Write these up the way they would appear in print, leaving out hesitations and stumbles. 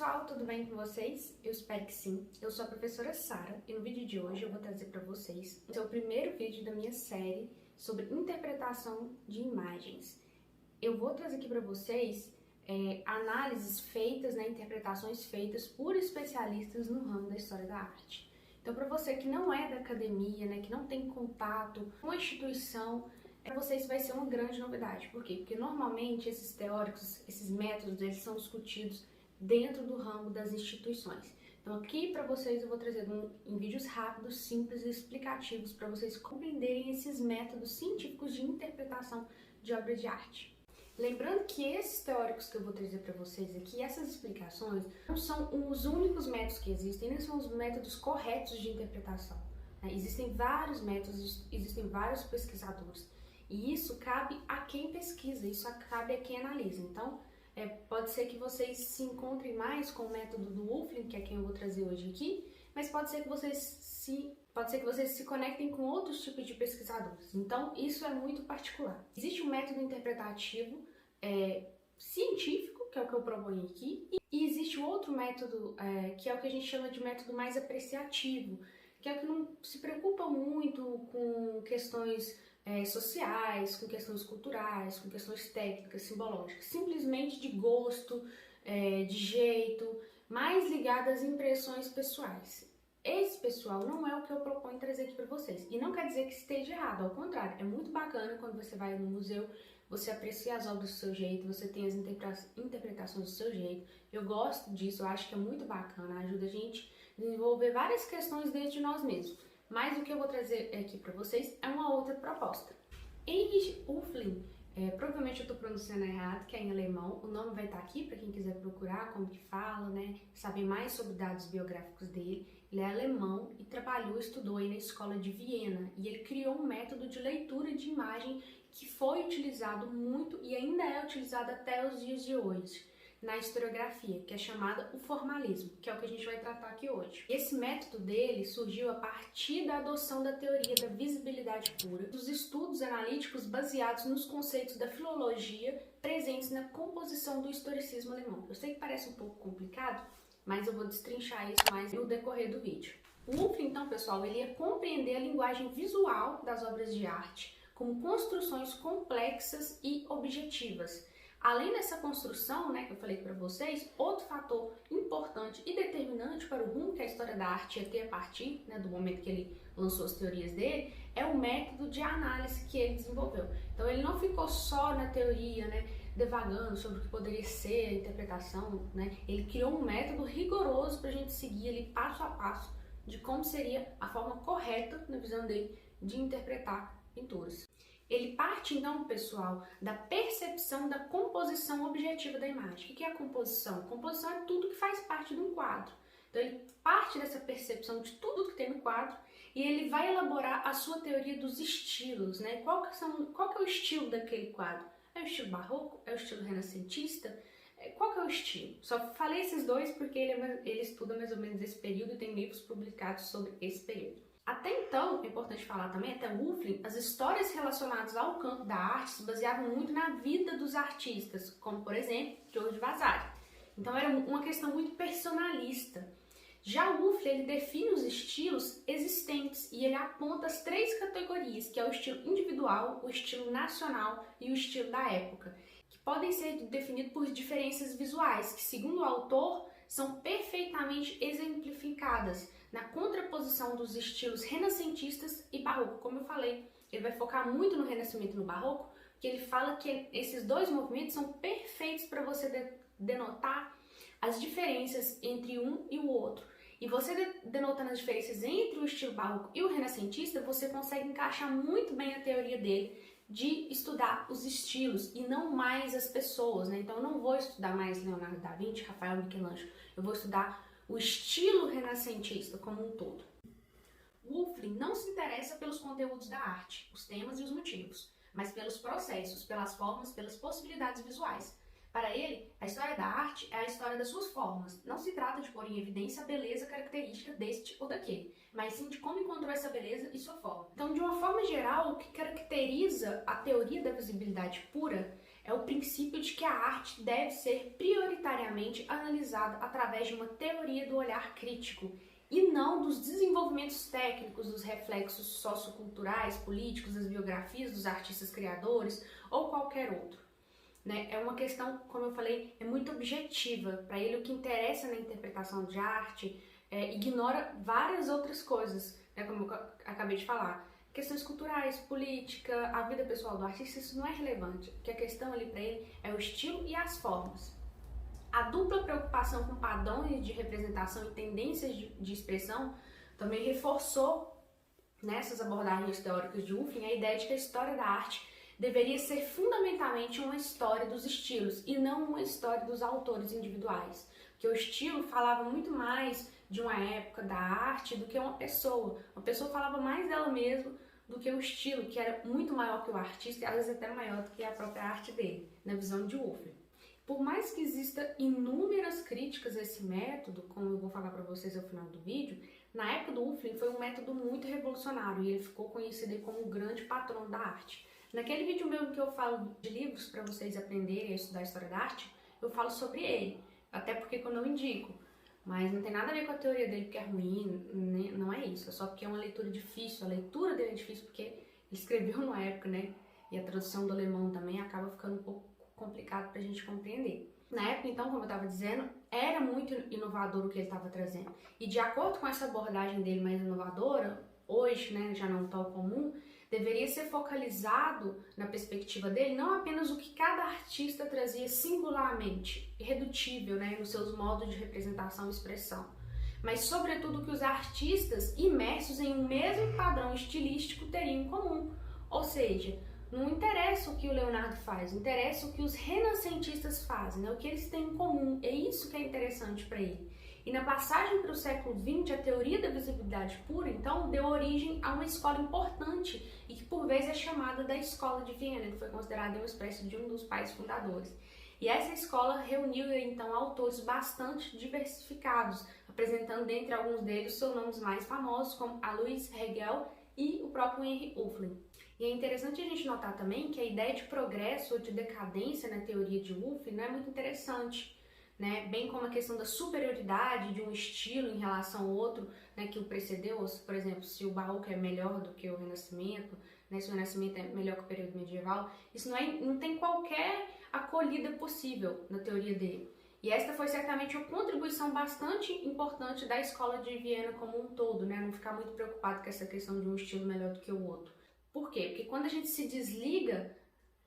pessoal, tudo bem com vocês? Eu espero que sim. Eu sou a professora Sara e no vídeo de hoje eu vou trazer para vocês o primeiro vídeo da minha série sobre interpretação de imagens. Eu vou trazer aqui para vocês análises feitas, interpretações feitas por especialistas no ramo da história da arte. Então, para você que não é da academia, que não tem contato com a instituição, para vocês vai ser uma grande novidade. Por quê? Porque normalmente esses teóricos, esses métodos, eles são discutidos dentro do ramo das instituições. Então aqui para vocês eu vou trazer em vídeos rápidos, simples e explicativos para vocês compreenderem esses métodos científicos de interpretação de obras de arte. Lembrando que esses teóricos que eu vou trazer para vocês aqui, essas explicações, não são os únicos métodos que existem, nem são os métodos corretos de interpretação. Existem vários métodos, existem vários pesquisadores. E isso cabe a quem pesquisa, isso cabe a quem analisa. Então, pode ser que vocês se encontrem mais com o método do Wolfling, que é quem eu vou trazer hoje aqui, mas pode ser que vocês se conectem com outros tipos de pesquisadores. Então, isso é muito particular. Existe um método interpretativo científico, que é o que eu proponho aqui, e existe outro método, que é o que a gente chama de método mais apreciativo, que é o que não se preocupa muito com questões sociais, com questões culturais, com questões técnicas, simbológicas, simplesmente de gosto, de jeito, mais ligado às impressões pessoais. Esse pessoal não é o que eu proponho trazer aqui para vocês. E não quer dizer que esteja errado, ao contrário, é muito bacana quando você vai no museu, você aprecia as obras do seu jeito, você tem as interpretações do seu jeito. Eu gosto disso, eu acho que é muito bacana, ajuda a gente a desenvolver várias questões dentro de nós mesmos. Mas o que eu vou trazer aqui para vocês é uma outra proposta. Heinrich Wolfling, provavelmente eu estou pronunciando errado, que é em alemão, o nome vai estar aqui para quem quiser procurar como que fala, saber mais sobre dados biográficos dele. Ele é alemão e estudou aí na escola de Viena, e ele criou um método de leitura de imagem que foi utilizado muito e ainda é utilizado até os dias de hoje na historiografia, que é chamada o formalismo, que é o que a gente vai tratar aqui hoje. Esse método dele surgiu a partir da adoção da teoria da visibilidade pura, dos estudos analíticos baseados nos conceitos da filologia presentes na composição do historicismo alemão. Eu sei que parece um pouco complicado, mas eu vou destrinchar isso mais no decorrer do vídeo. O Wolfling, então, pessoal, ele ia compreender a linguagem visual das obras de arte como construções complexas e objetivas. Além dessa construção, que eu falei para vocês, outro fator importante e determinante para o rumo que a história da arte ia ter a partir do momento que ele lançou as teorias dele, é o método de análise que ele desenvolveu. Então ele não ficou só na teoria, devagando sobre o que poderia ser a interpretação, Ele criou um método rigoroso para a gente seguir ali passo a passo de como seria a forma correta, na visão dele, de interpretar pinturas. Ele parte, então, pessoal, da percepção da composição objetiva da imagem. O que é a composição? Composição é tudo que faz parte de um quadro. Então, ele parte dessa percepção de tudo que tem no quadro e ele vai elaborar a sua teoria dos estilos, Qual que é o estilo daquele quadro? É o estilo barroco? É o estilo renascentista? Qual que é o estilo? Só falei esses dois porque ele estuda mais ou menos esse período e tem livros publicados sobre esse período. Até então, é importante falar também, até Wolfling, as histórias relacionadas ao campo da arte se baseavam muito na vida dos artistas, como, por exemplo, Giorgio Vasari. Então, era uma questão muito personalista. Já o Wolfling, ele define os estilos existentes e ele aponta as três categorias, que é o estilo individual, o estilo nacional e o estilo da época, que podem ser definidos por diferenças visuais, que, segundo o autor, são perfeitamente exemplificadas na contraposição dos estilos renascentistas e barroco. Como eu falei, ele vai focar muito no renascimento e no barroco, porque ele fala que esses dois movimentos são perfeitos para você denotar as diferenças entre um e o outro. E você denotando as diferenças entre o estilo barroco e o renascentista, você consegue encaixar muito bem a teoria dele de estudar os estilos e não mais as pessoas, Então eu não vou estudar mais Leonardo da Vinci, Rafael, Michelangelo, eu vou estudar o estilo renascentista como um todo. Wolfling não se interessa pelos conteúdos da arte, os temas e os motivos, mas pelos processos, pelas formas, pelas possibilidades visuais. Para ele, a história da arte é a história das suas formas. Não se trata de pôr em evidência a beleza característica deste ou daquele, mas sim de como encontrou essa beleza e sua forma. Então, de uma forma geral, o que caracteriza a teoria da visibilidade pura É o princípio de que a arte deve ser prioritariamente analisada através de uma teoria do olhar crítico e não dos desenvolvimentos técnicos, dos reflexos socioculturais, políticos, das biografias dos artistas criadores ou qualquer outro. Né? É uma questão, como eu falei, é muito objetiva. Para ele, o que interessa na interpretação de arte ignora várias outras coisas, né? Como eu acabei de falar. Questões culturais, política, a vida pessoal do artista, isso não é relevante. O que a questão ali para ele é o estilo e as formas. A dupla preocupação com padrões de representação e tendências de expressão também reforçou nessas abordagens teóricas de Uffling a ideia de que a história da arte deveria ser fundamentalmente uma história dos estilos e não uma história dos autores individuais. Porque o estilo falava muito mais de uma época da arte do que uma pessoa. Uma pessoa falava mais dela mesma do que o estilo, que era muito maior que o artista e às vezes até maior do que a própria arte dele, na visão de Uffling. Por mais que exista inúmeras críticas a esse método, como eu vou falar para vocês ao final do vídeo, na época do Uffling foi um método muito revolucionário e ele ficou conhecido como o grande patrono da arte. Naquele vídeo mesmo que eu falo de livros para vocês aprenderem a estudar a história da arte, eu falo sobre ele, até porque quando eu indico. Mas não tem nada a ver com a teoria dele porque é ruim, não é isso, é só porque é uma leitura difícil. A leitura dele é difícil porque ele escreveu numa época, né? E a tradução do alemão também acaba ficando um pouco complicado para a gente compreender. Na época, então, como eu estava dizendo, era muito inovador o que ele estava trazendo. E de acordo com essa abordagem dele mais inovadora, hoje, né, já não tão comum, deveria ser focalizado na perspectiva dele não apenas o que cada artista trazia singularmente, irredutível, né, nos seus modos de representação e expressão, mas sobretudo o que os artistas imersos em um mesmo padrão estilístico teriam em comum. Ou seja, não interessa o que o Leonardo faz, interessa o que os renascentistas fazem, né? O que eles têm em comum. É isso que é interessante para ele. E na passagem para o século XX, a teoria da visibilidade pura, então, deu origem a uma escola importante e que, por vezes, é chamada da Escola de Viena, que foi considerada uma espécie de um dos pais fundadores. E essa escola reuniu, então, autores bastante diversificados, apresentando, dentre alguns deles, seus nomes mais famosos, como Alois Hegel e o próprio Henry Uffling. E é interessante a gente notar também que a ideia de progresso ou de decadência na teoria de Uffling não é muito interessante, né? Bem como a questão da superioridade de um estilo em relação ao outro, né, que o precedeu, por exemplo, se o Barroco é melhor do que o Renascimento, né, se o Renascimento é melhor que o período medieval, isso não tem qualquer acolhida possível na teoria dele. E esta foi certamente uma contribuição bastante importante da escola de Viena como um todo, né? Não ficar muito preocupado com essa questão de um estilo melhor do que o outro. Por quê? Porque quando a gente se desliga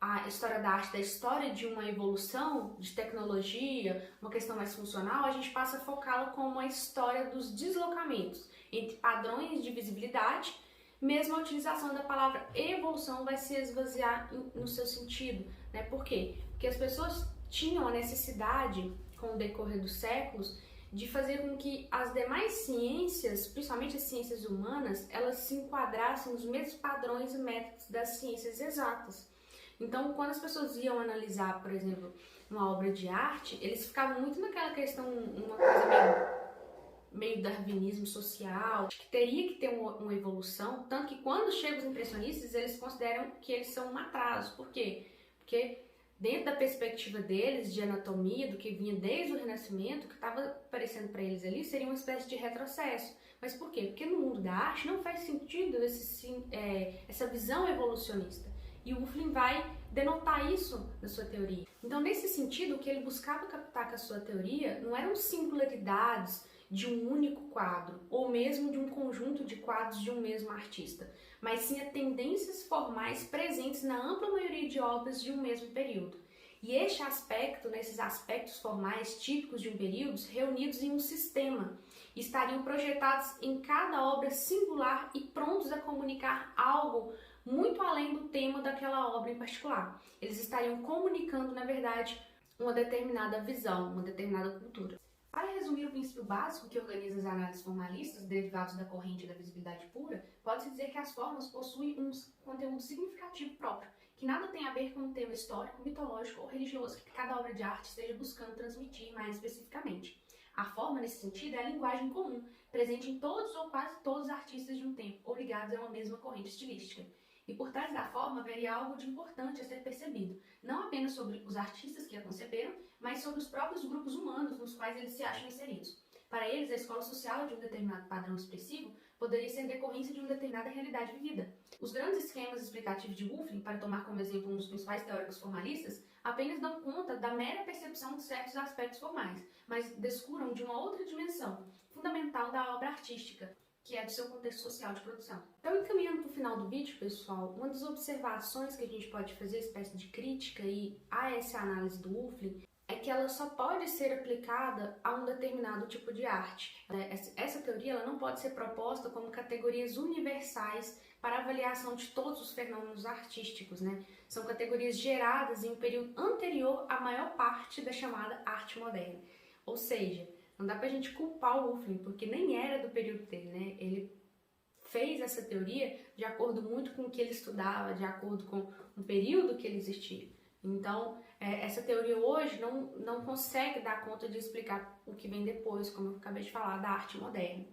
a história da arte da história de uma evolução de tecnologia, uma questão mais funcional, a gente passa a focá-la como a história dos deslocamentos entre padrões de visibilidade. Mesmo a utilização da palavra evolução vai se esvaziar no seu sentido, né? Por quê? Porque as pessoas tinham a necessidade, com o decorrer dos séculos, de fazer com que as demais ciências, principalmente as ciências humanas, elas se enquadrassem nos mesmos padrões e métodos das ciências exatas. Então, quando as pessoas iam analisar, por exemplo, uma obra de arte, eles ficavam muito naquela questão, uma coisa meio darwinismo social, que teria que ter uma evolução, tanto que quando chegam os impressionistas, eles consideram que eles são um atraso. Por quê? Porque dentro da perspectiva deles, de anatomia, do que vinha desde o Renascimento, o que estava aparecendo para eles ali seria uma espécie de retrocesso. Mas por quê? Porque no mundo da arte não faz sentido essa visão evolucionista. E o Uffling vai denotar isso na sua teoria. Então, nesse sentido, o que ele buscava captar com a sua teoria não eram singularidades de um único quadro, ou mesmo de um conjunto de quadros de um mesmo artista, mas sim a tendências formais presentes na ampla maioria de obras de um mesmo período. E este aspecto, nesses aspectos formais típicos de um período, reunidos em um sistema, estariam projetados em cada obra singular e prontos a comunicar algo muito além do tema daquela obra em particular. Eles estariam comunicando, na verdade, uma determinada visão, uma determinada cultura. Para resumir o princípio básico que organiza as análises formalistas derivados da corrente da visibilidade pura, pode-se dizer que as formas possuem um conteúdo significativo próprio, que nada tem a ver com um tema histórico, mitológico ou religioso que cada obra de arte esteja buscando transmitir mais especificamente. A forma, nesse sentido, é a linguagem comum, presente em todos ou quase todos os artistas de um tempo, ou ligados a uma mesma corrente estilística. E por trás da forma haveria algo de importante a ser percebido, não apenas sobre os artistas que a conceberam, mas sobre os próprios grupos humanos nos quais eles se acham inseridos. Para eles, a escola social de um determinado padrão expressivo poderia ser decorrência de uma determinada realidade vivida. Os grandes esquemas explicativos de Wulffling, para tomar como exemplo um dos principais teóricos formalistas, apenas dão conta da mera percepção de certos aspectos formais, mas descuram de uma outra dimensão, fundamental da obra artística, que é do seu contexto social de produção. Então, encaminhando para o final do vídeo, pessoal, uma das observações que a gente pode fazer, espécie de crítica a essa análise do Wulffling, é que ela só pode ser aplicada a um determinado tipo de arte. Essa teoria ela não pode ser proposta como categorias universais para avaliação de todos os fenômenos artísticos, né? São categorias geradas em um período anterior à maior parte da chamada arte moderna. Ou seja, não dá pra gente culpar o Wulffling, porque nem era do período dele, né? Ele fez essa teoria de acordo muito com o que ele estudava, de acordo com o período que ele existia. Então, essa teoria hoje não consegue dar conta de explicar o que vem depois, como eu acabei de falar, da arte moderna.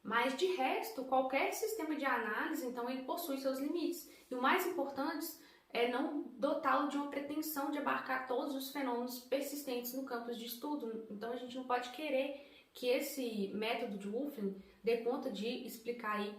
Mas, de resto, qualquer sistema de análise, então, ele possui seus limites. E o mais importante é não dotá-lo de uma pretensão de abarcar todos os fenômenos persistentes no campo de estudo. Então, a gente não pode querer que esse método de Wulffling dê conta de explicar aí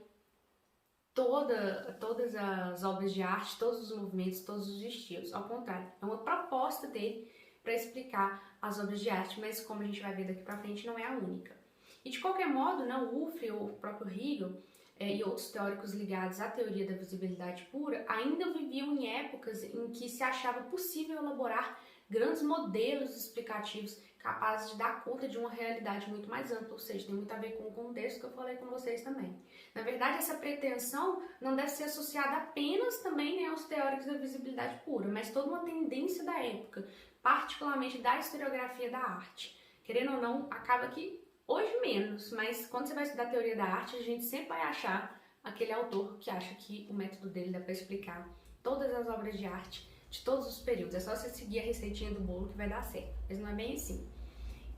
todas as obras de arte, todos os movimentos, todos os estilos. Ao contrário, é uma proposta dele para explicar as obras de arte, mas como a gente vai ver daqui para frente, não é a única. E de qualquer modo, né, o Wulffling ou o próprio Hegel e outros teóricos ligados à teoria da visibilidade pura ainda viviam em épocas em que se achava possível elaborar grandes modelos explicativos capazes de dar conta de uma realidade muito mais ampla, ou seja, tem muito a ver com o contexto que eu falei com vocês também. Na verdade, essa pretensão não deve ser associada apenas também, né, aos teóricos da visibilidade pura, mas toda uma tendência da época, particularmente da historiografia da arte. Querendo ou não, acaba que hoje menos, mas quando você vai estudar a teoria da arte, a gente sempre vai achar aquele autor que acha que o método dele dá para explicar todas as obras de arte de todos os períodos. É só você seguir a receitinha do bolo que vai dar certo, mas não é bem assim.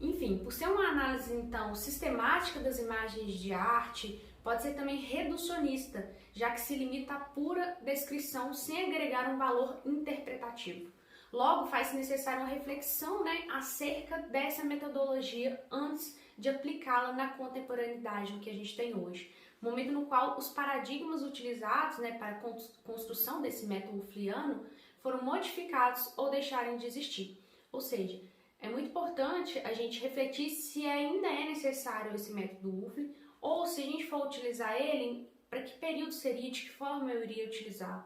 Enfim, por ser uma análise, então, sistemática das imagens de arte, pode ser também reducionista, já que se limita à pura descrição sem agregar um valor interpretativo. Logo, faz-se necessária uma reflexão, né, acerca dessa metodologia antes de aplicá-la na contemporaneidade, no que a gente tem hoje. Momento no qual os paradigmas utilizados, né, para a construção desse método wulfliano foram modificados ou deixarem de existir. Ou seja, é muito importante a gente refletir se ainda é necessário esse método Wulffling ou se a gente for utilizar ele, para que período seria, de que forma eu iria utilizá-lo.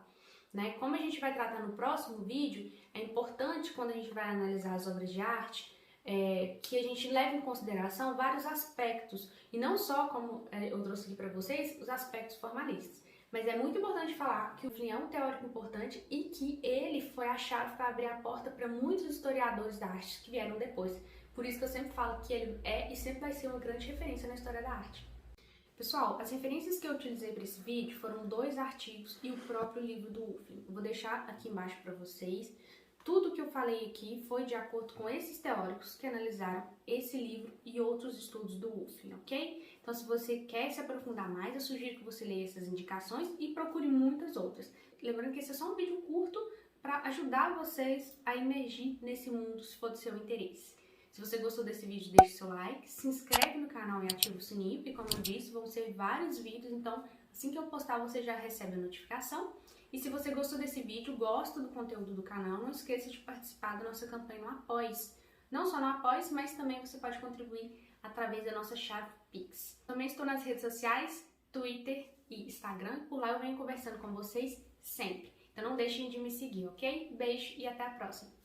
Né? Como a gente vai tratar no próximo vídeo, é importante quando a gente vai analisar as obras de arte que a gente leve em consideração vários aspectos, e não só, como eu trouxe aqui para vocês, os aspectos formalistas. Mas é muito importante falar que o Wulffling é um teórico importante e que ele foi a chave para abrir a porta para muitos historiadores da arte que vieram depois. Por isso que eu sempre falo que ele é e sempre vai ser uma grande referência na história da arte. Pessoal, as referências que eu utilizei para esse vídeo foram 2 artigos e o próprio livro do Wulffling. Eu vou deixar aqui embaixo para vocês. Tudo que eu falei aqui foi de acordo com esses teóricos que analisaram esse livro e outros estudos do Wulffling, ok? Então, se você quer se aprofundar mais, eu sugiro que você leia essas indicações e procure muitas outras. Lembrando que esse é só um vídeo curto para ajudar vocês a emergir nesse mundo, se for do seu interesse. Se você gostou desse vídeo, deixe seu like, se inscreve no canal e ativa o sininho, porque como eu disse, vão ser vários vídeos, então assim que eu postar você já recebe a notificação. E se você gostou desse vídeo, gosta do conteúdo do canal, não esqueça de participar da nossa campanha no Apoie-se. Não só no Apoie-se, mas também você pode contribuir através da nossa chave Pix. Também estou nas redes sociais, Twitter e Instagram, por lá eu venho conversando com vocês sempre. Então não deixem de me seguir, ok? Beijo e até a próxima!